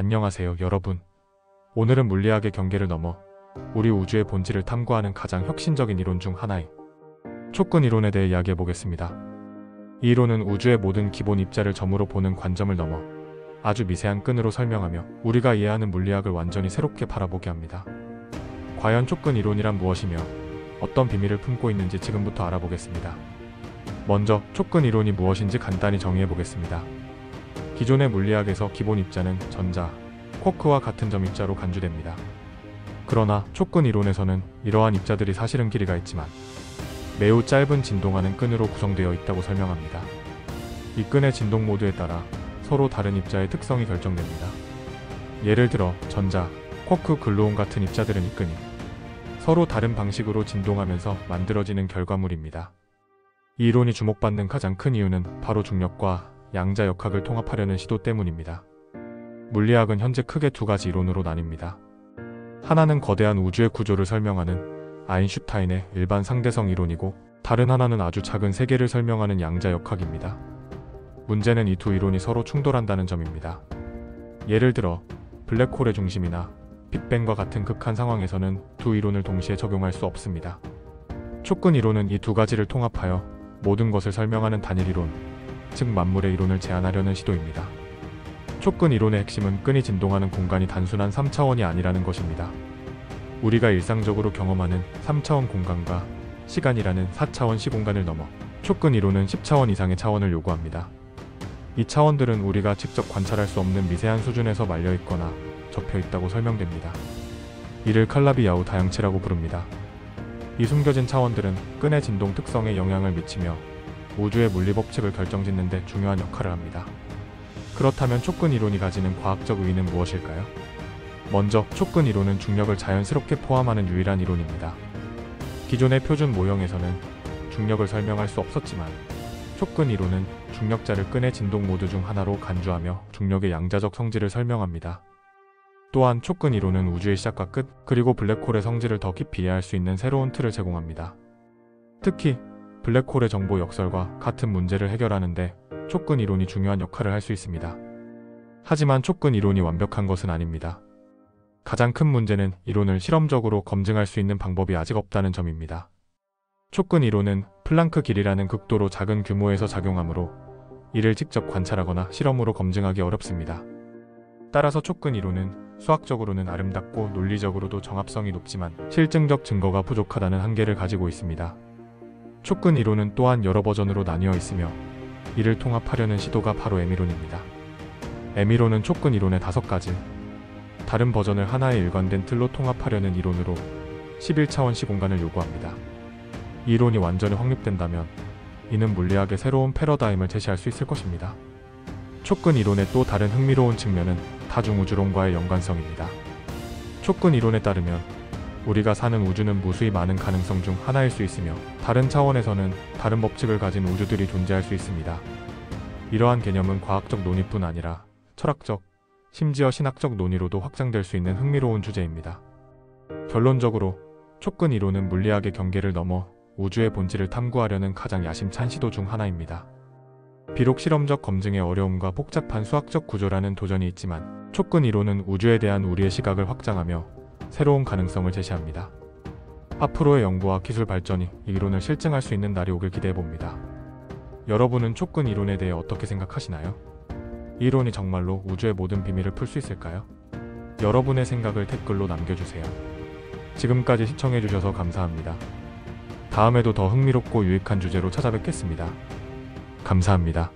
안녕하세요, 여러분. 오늘은 물리학의 경계를 넘어 우리 우주의 본질을 탐구하는 가장 혁신적인 이론 중 하나인 촉근 이론에 대해 이야기해 보겠습니다. 이 이론은 우주의 모든 기본 입자를 점으로 보는 관점을 넘어 아주 미세한 끈으로 설명하며 우리가 이해하는 물리학을 완전히 새롭게 바라보게 합니다. 과연 촉근 이론이란 무엇이며 어떤 비밀을 품고 있는지 지금부터 알아보겠습니다. 먼저 촉근 이론이 무엇인지 간단히 정의해 보겠습니다. 기존의 물리학에서 기본 입자는 전자, 쿼크와 같은 점 입자로 간주됩니다. 그러나 촉근 이론에서는 이러한 입자들이 사실은 길이가 있지만 매우 짧은 진동하는 끈으로 구성되어 있다고 설명합니다. 이 끈의 진동 모드에 따라 서로 다른 입자의 특성이 결정됩니다. 예를 들어 전자, 쿼크, 글루온 같은 입자들은 이 끈이 서로 다른 방식으로 진동하면서 만들어지는 결과물입니다. 이 이론이 주목받는 가장 큰 이유는 바로 중력과 양자역학을 통합하려는 시도 때문입니다. 물리학은 현재 크게 두 가지 이론으로 나뉩니다. 하나는 거대한 우주의 구조를 설명하는 아인슈타인의 일반 상대성 이론이고, 다른 하나는 아주 작은 세계를 설명하는 양자역학입니다. 문제는 이 두 이론이 서로 충돌한다는 점입니다. 예를 들어 블랙홀의 중심이나 빅뱅과 같은 극한 상황에서는 두 이론을 동시에 적용할 수 없습니다. 촉근 이론은 이 두 가지를 통합하여 모든 것을 설명하는 단일 이론, 즉 만물의 이론을 제안하려는 시도입니다. 촉근 이론의 핵심은 끈이 진동하는 공간이 단순한 3차원이 아니라는 것입니다. 우리가 일상적으로 경험하는 3차원 공간과 시간이라는 4차원 시공간을 넘어 촉근 이론은 10차원 이상의 차원을 요구합니다. 이 차원들은 우리가 직접 관찰할 수 없는 미세한 수준에서 말려있거나 접혀있다고 설명됩니다. 이를 칼라비야우 다양체라고 부릅니다. 이 숨겨진 차원들은 끈의 진동 특성에 영향을 미치며 우주의 물리법칙을 결정짓는 데 중요한 역할을 합니다. 그렇다면 촉근 이론이 가지는 과학적 의의는 무엇일까요? 먼저 촉근 이론은 중력을 자연스럽게 포함하는 유일한 이론입니다. 기존의 표준 모형에서는 중력을 설명할 수 없었지만 촉근 이론은 중력자를 끈의 진동 모드 중 하나로 간주하며 중력의 양자적 성질을 설명합니다. 또한 촉근 이론은 우주의 시작과 끝, 그리고 블랙홀의 성질을 더 깊이 이해할 수 있는 새로운 틀을 제공합니다. 특히 블랙홀의 정보 역설과 같은 문제를 해결하는 데 촉근 이론이 중요한 역할을 할 수 있습니다. 하지만 촉근 이론이 완벽한 것은 아닙니다. 가장 큰 문제는 이론을 실험적으로 검증할 수 있는 방법이 아직 없다는 점입니다. 촉근 이론은 플랑크 길이라는 극도로 작은 규모에서 작용하므로 이를 직접 관찰하거나 실험으로 검증하기 어렵습니다. 따라서 촉근 이론은 수학적으로는 아름답고 논리적으로도 정합성이 높지만 실증적 증거가 부족하다는 한계를 가지고 있습니다. 촉근 이론은 또한 여러 버전으로 나뉘어 있으며 이를 통합하려는 시도가 바로 M이론입니다. M이론은 촉근 이론의 5가지 다른 버전을 하나의 일관된 틀로 통합하려는 이론으로 11차원 시공간을 요구합니다. 이 이론이 완전히 확립된다면 이는 물리학의 새로운 패러다임을 제시할 수 있을 것입니다. 촉근 이론의 또 다른 흥미로운 측면은 다중우주론과의 연관성입니다. 촉근 이론에 따르면 우리가 사는 우주는 무수히 많은 가능성 중 하나일 수 있으며 다른 차원에서는 다른 법칙을 가진 우주들이 존재할 수 있습니다. 이러한 개념은 과학적 논의뿐 아니라 철학적, 심지어 신학적 논의로도 확장될 수 있는 흥미로운 주제입니다. 결론적으로 촉근 이론은 물리학의 경계를 넘어 우주의 본질을 탐구하려는 가장 야심찬 시도 중 하나입니다. 비록 실험적 검증의 어려움과 복잡한 수학적 구조라는 도전이 있지만 촉근 이론은 우주에 대한 우리의 시각을 확장하며 새로운 가능성을 제시합니다. 앞으로의 연구와 기술 발전이 이 이론을 실증할 수 있는 날이 오길 기대해봅니다. 여러분은 촉근 이론에 대해 어떻게 생각하시나요? 이 이론이 정말로 우주의 모든 비밀을 풀 수 있을까요? 여러분의 생각을 댓글로 남겨주세요. 지금까지 시청해주셔서 감사합니다. 다음에도 더 흥미롭고 유익한 주제로 찾아뵙겠습니다. 감사합니다.